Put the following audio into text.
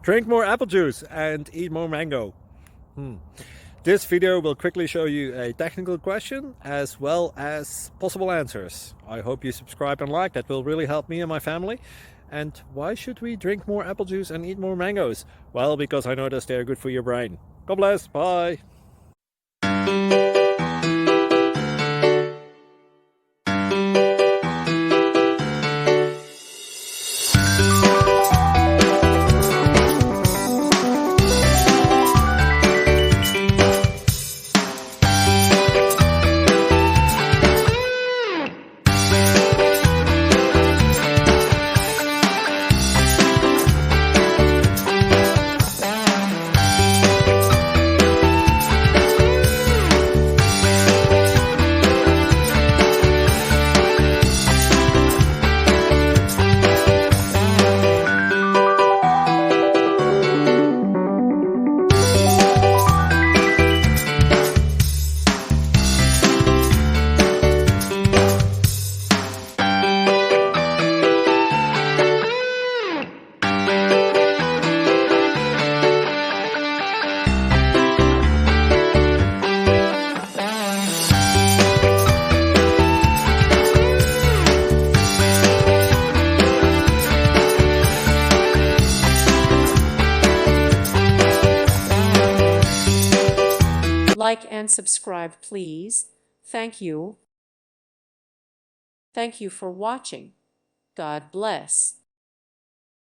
Drink more apple juice and eat more mango. This video will quickly show you a technical question as well as possible answers. I hope you subscribe and like, that will really help me and my family. And why should we drink more apple juice and eat more mangoes? Well, because I noticed they're good for your brain. God bless, bye! Like and subscribe, please. Thank you. Thank you for watching. God bless.